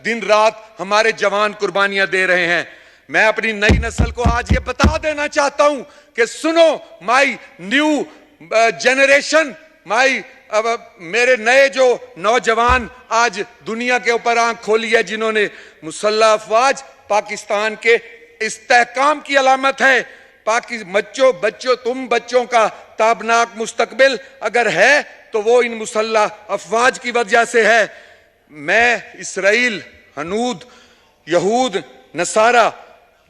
दिन रात हमारे जवान कुर्बानियां दे रहे हैं। मैं अपनी नई नस्ल को आज ये बता देना चाहता हूं कि सुनो, माई न्यू जनरेशन, मेरे नए जो नौजवान आज दुनिया के ऊपर आंख खोली है, जिन्होंने मुसल्लह अफवाज पाकिस्तान के इस्तेहकाम की अलामत है। बच्चों तुम बच्चों का ताबनाक मुस्तकबिल अगर है तो वो इन मुसल्लह अफवाज की वजह से है। मैं इसराइल, हनूद, यहूद, नसारा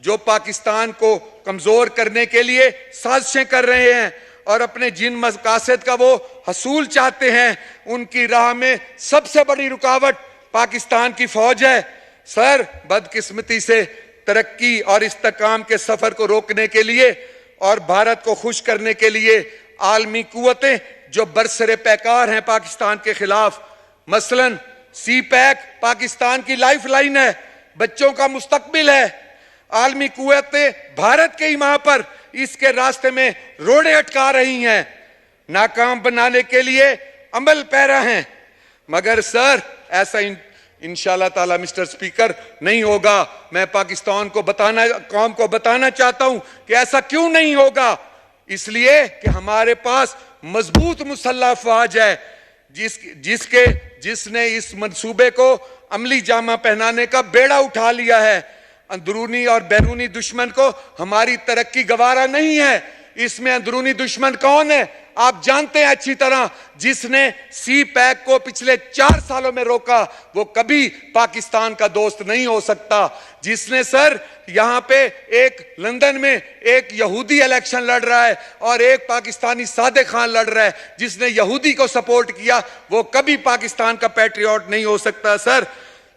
जो पाकिस्तान को कमजोर करने के लिए साजिशें कर रहे हैं और अपने जिन मकासद का वो हसूल चाहते हैं, उनकी राह में सबसे बड़ी रुकावट पाकिस्तान की फौज है। सर, बदकिस्मती से तरक्की और इस्तेहकाम के सफर को रोकने के लिए और भारत को खुश करने के लिए आलमी कुव्वतें जो बरसरे पैकार हैं पाकिस्तान के खिलाफ, मसलन सी पैक पाकिस्तान की लाइफलाइन है, बच्चों का मुस्तकबिल है। आलमी कुव्वतें भारत के इमाम पर इसके रास्ते में रोड़े अटका रही हैं, नाकाम बनाने के लिए अमल पैरा हैं। मगर सर, ऐसा इंशाल्लाह ताला मिस्टर स्पीकर नहीं होगा। मैं पाकिस्तान को कौम को बताना चाहता हूं कि ऐसा क्यों नहीं होगा। इसलिए कि हमारे पास मजबूत मुसल्लह अफवाज है जिसने इस मंसूबे को अमली जामा पहनाने का बेड़ा उठा लिया है। अंदरूनी और बैरूनी दुश्मन को हमारी तरक्की गवारा नहीं है। इसमें अंदरूनी दुश्मन कौन है आप जानते हैं अच्छी तरह। जिसने सी पैक को पिछले 4 सालों में रोका वो कभी पाकिस्तान का दोस्त नहीं हो सकता। जिसने सर यहां पे एक लंदन में एक यहूदी इलेक्शन लड़ रहा है और एक पाकिस्तानी सादिक खान लड़ रहा है, जिसने यहूदी को सपोर्ट किया, वो कभी पाकिस्तान का पैट्रियट नहीं हो सकता। सर,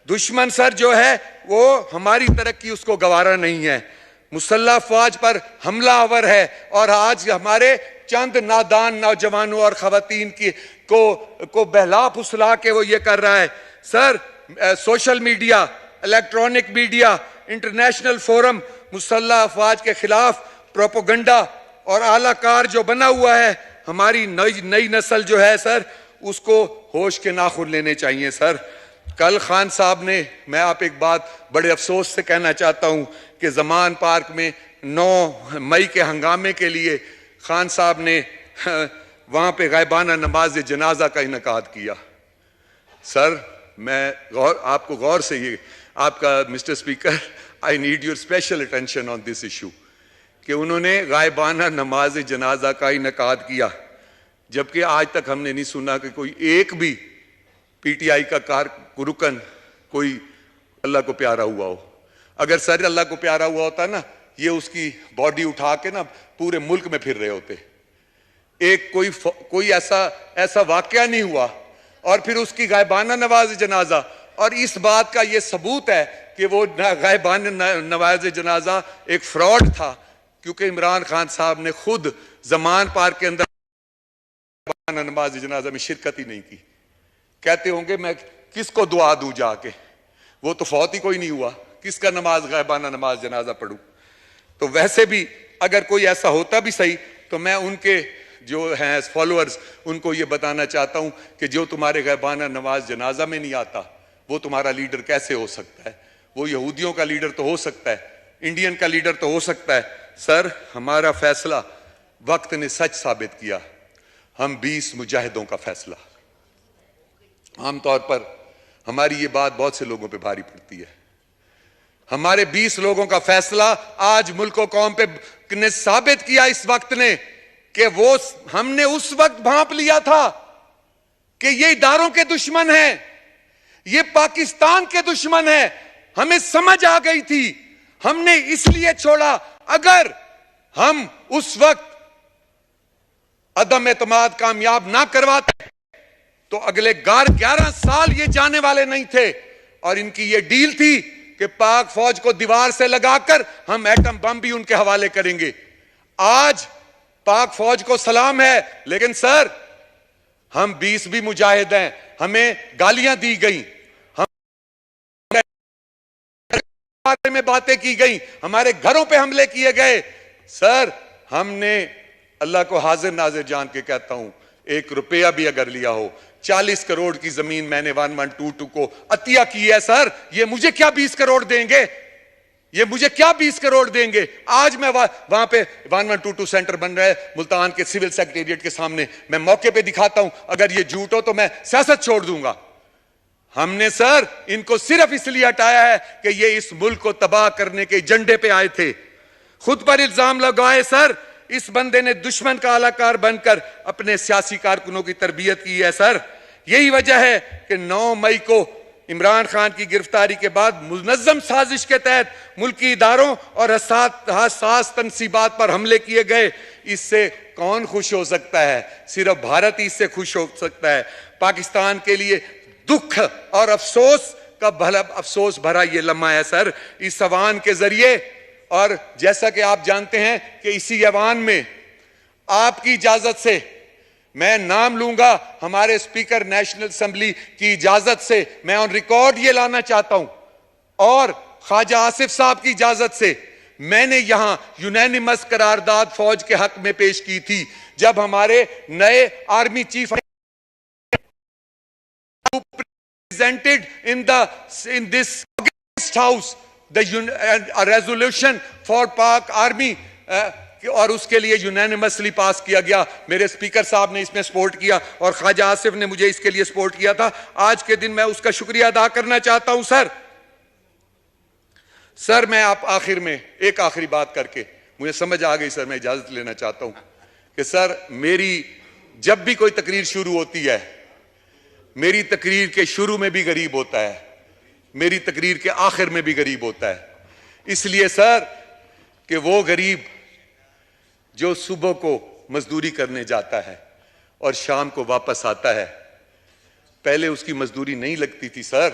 दुश्मन सर जो है वो हमारी तरक्की उसको गवारा नहीं है। मुसल्लह अफवाज पर हमलावर है और आज हमारे चंद नादान नौजवानों और खवातीन को बहला फुसला के वो ये कर रहा है। Sir, social media, electronic media, international forum मुसल्लह अफवाज के खिलाफ प्रोपोगंडा और आलाकार जो बना हुआ है, हमारी नई नस्ल जो है सर, उसको होश के नाखून लेने चाहिए। सर, कल खान साहब ने, मैं आप एक बात बड़े अफसोस से कहना चाहता हूं कि जमान पार्क में 9 मई के हंगामे के लिए खान साहब ने वहां पे गायबाना नमाज जनाजा का इनकाद किया। सर, मैं आपको गौर से ये आपका mister speaker, I need your special attention on this issue कि उन्होंने गायबाना नमाज जनाजा का इनकाद किया, जबकि आज तक हमने नहीं सुना कि कोई एक भी पीटीआई का कारकुन कोई अल्लाह को प्यारा हुआ हो। अगर सर अल्लाह को प्यारा हुआ होता ना, ये उसकी बॉडी उठा के ना पूरे मुल्क में फिर रहे होते। एक कोई ऐसा वाकया नहीं हुआ और फिर उसकी गायबाना नवाज जनाजा, और इस बात का ये सबूत है कि वो गायबाना नवाज जनाजा एक फ्रॉड था, क्योंकि इमरान खान साहब ने खुद जमान पार्क के अंदर नमाज जनाजा में शिरकत ही नहीं की। कहते होंगे मैं किसको दुआ दूं जाके, वो तो फौत ही कोई नहीं हुआ, किसका गायबाना नमाज जनाजा पढ़ूं। तो वैसे भी अगर कोई ऐसा होता भी सही, तो मैं उनके जो हैं फॉलोअर्स उनको ये बताना चाहता हूं कि जो तुम्हारे गायबाना नमाज जनाजा में नहीं आता, वो तुम्हारा लीडर कैसे हो सकता है। वो यहूदियों का लीडर तो हो सकता है, इंडियन का लीडर तो हो सकता है। सर, हमारा फैसला वक्त ने सच साबित किया। हम 20 मुजाहिदों का फैसला, आमतौर पर हमारी ये बात बहुत से लोगों पे भारी पड़ती है। हमारे 20 लोगों का फैसला आज मुल्क को कौम पे ने साबित किया इस वक्त ने कि वो हमने उस वक्त भांप लिया था कि ये इदारों के दुश्मन हैं, ये पाकिस्तान के दुश्मन हैं। हमें समझ आ गई थी, हमने इसलिए छोड़ा। अगर हम उस वक्त अदम एतमाद कामयाब ना करवाते तो अगले 11 साल ये जाने वाले नहीं थे। और इनकी ये डील थी कि पाक फौज को दीवार से लगाकर हम एटम बम भी उनके हवाले करेंगे। आज पाक फौज को सलाम है, लेकिन सर हम 20 भी मुजाहिद हैं, हमें गालियां दी गई, हम बारे में बातें की गई, हमारे घरों पे हमले किए गए। सर, हमने अल्लाह को हाजिर नाजिर जान के कहता हूं, 1 रुपया भी अगर लिया हो 40 करोड़ की जमीन मैंने 1122 को अतिया की है सर। ये मुझे क्या 20 करोड़ देंगे? ये मुझे क्या 20 करोड़ देंगे? आज मैं वहां पे 1122 सेंटर बन रहा है मुल्तान के सिविल सेक्रेटेरिएट के सामने, मैं मौके पे दिखाता हूं। अगर ये झूठ हो तो मैं सियासत छोड़ दूंगा। हमने सर इनको सिर्फ इसलिए हटाया है कि ये इस मुल्क को तबाह करने के एजेंडे पे आए थे। खुद पर इल्जाम लगाए सर। इस बंदे ने दुश्मन का आलाकार बनकर अपने सियासी कारकुनों की तरबियत की है सर। यही वजह है कि 9 मई को इमरान खान की गिरफ्तारी के बाद मुनज़्ज़म साजिश के तहत मुल्की इदारों और हसास तनसीबात पर हमले किए गए। इससे कौन खुश हो सकता है? सिर्फ भारत ही इससे खुश हो सकता है। पाकिस्तान के लिए दुख और अफसोस का अफसोस भरा ये लम्हा है सर इस अवान के जरिए। और जैसा कि आप जानते हैं कि इसी अवान में आपकी इजाजत से मैं नाम लूंगा, हमारे स्पीकर नेशनल असेंबली की इजाजत से मैं ऑन रिकॉर्ड ये लाना चाहता हूं, और ख्वाजा आसिफ साहब की इजाजत से मैंने यहां यूनैनिमस करारदाद फौज के हक में पेश की थी जब हमारे नए army chief presented in this house a resolution for Pak Army और उसके लिए यूनैनिमसली पास किया गया। मेरे स्पीकर साहब ने इसमें सपोर्ट किया और ख्वाजा आसिफ ने मुझे इसके लिए सपोर्ट किया था। आज के दिन मैं उसका शुक्रिया अदा करना चाहता हूं सर। सर मैं आप आखिर में एक आखिरी बात करके, मुझे समझ आ गई सर, मैं इजाजत लेना चाहता हूं कि सर मेरी जब भी कोई तकरीर शुरू होती है, मेरी तकरीर के शुरू में भी गरीब होता है, मेरी तकरीर के आखिर में भी गरीब होता है। इसलिए सर कि वो गरीब जो सुबह को मजदूरी करने जाता है और शाम को वापस आता है, पहले उसकी मजदूरी नहीं लगती थी सर,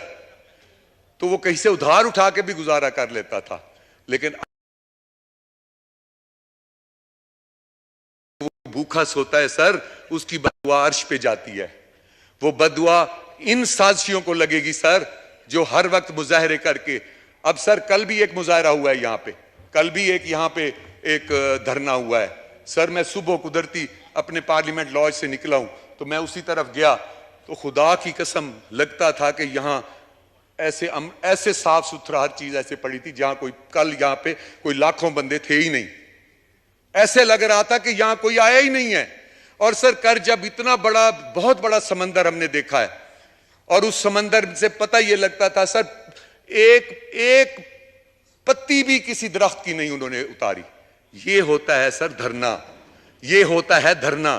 तो वो कहीं से उधार उठा के भी गुजारा कर लेता था, लेकिन वो भूखा सोता है सर, उसकी बदुआ अर्श पे जाती है। वो बदुआ इन साजिशों को लगेगी सर जो हर वक्त मुजाहरे करके, अब सर कल भी एक मुजाहरा हुआ है यहाँ पे, कल भी एक यहाँ पे एक धरना हुआ है सर। मैं सुबह कुदरती अपने पार्लियामेंट लॉज से निकला हूं तो मैं उसी तरफ गया तो खुदा की कसम लगता था कि यहाँ ऐसे साफ सुथरा हर चीज ऐसे पड़ी थी जहां कोई कल यहाँ पे कोई लाखों बंदे थे ही नहीं। ऐसे लग रहा था कि यहां कोई आया ही नहीं है। और सर कर जब इतना बड़ा बहुत बड़ा समंदर हमने देखा है और उस समंदर से पता ये लगता था सर एक पत्ती भी किसी दरख्त की नहीं उन्होंने उतारी। ये होता है सर धरना, ये होता है धरना।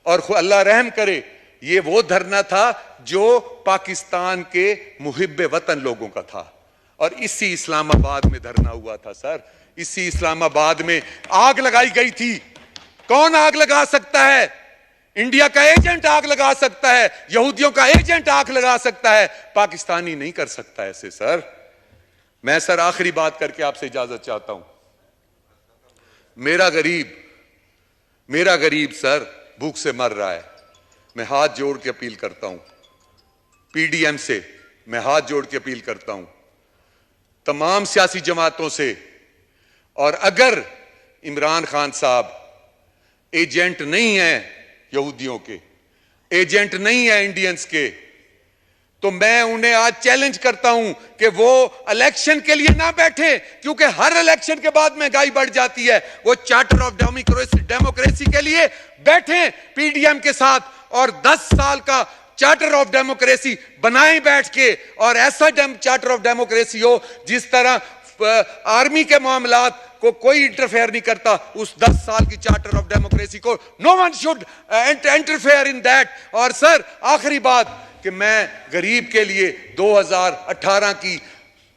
और अल्लाह रहम करे ये वो धरना था जो पाकिस्तान के मुहिब्बे वतन लोगों का था। और इसी इस्लामाबाद में धरना हुआ था सर, इसी इस्लामाबाद में आग लगाई गई थी। कौन आग लगा सकता है? इंडिया का एजेंट आग लगा सकता है, यहूदियों का एजेंट आग लगा सकता है, पाकिस्तानी नहीं कर सकता ऐसे सर। मैं सर आखिरी बात करके आपसे इजाजत चाहता हूं। मेरा गरीब सर भूख से मर रहा है। मैं हाथ जोड़ के अपील करता हूं, पीडीएम से मैं हाथ जोड़ के अपील करता हूं, तमाम सियासी जमातों से, और अगर इमरान खान साहब एजेंट नहीं है यहूदियों के, एजेंट नहीं है इंडियंस के, तो मैं उन्हें आज चैलेंज करता हूं कि वो इलेक्शन के लिए ना बैठे, क्योंकि हर इलेक्शन के बाद महंगाई बढ़ जाती है। वो चार्टर ऑफ डेमोक्रेसी के लिए बैठे पीडीएम के साथ और 10 साल का चार्टर ऑफ डेमोक्रेसी बनाएं बैठ के, और ऐसा चार्टर ऑफ डेमोक्रेसी हो जिस तरह आर्मी के मामलात को कोई इंटरफेयर नहीं करता, उस 10 साल की चार्टर ऑफ डेमोक्रेसी को no one should interfere in that. और सर आखिरी बात कि मैं गरीब के लिए 2018 की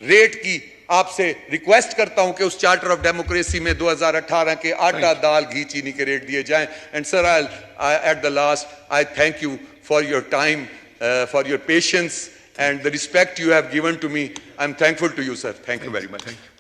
रेट की आपसे रिक्वेस्ट करता हूं कि उस चार्टर ऑफ डेमोक्रेसी में 2018 के आटा दाल घी चीनी के रेट दिए जाएं। And sir at the last I thank you for your time, for your patience and the respect you have given to me. I'm thankful to you, sir. Thank you very much.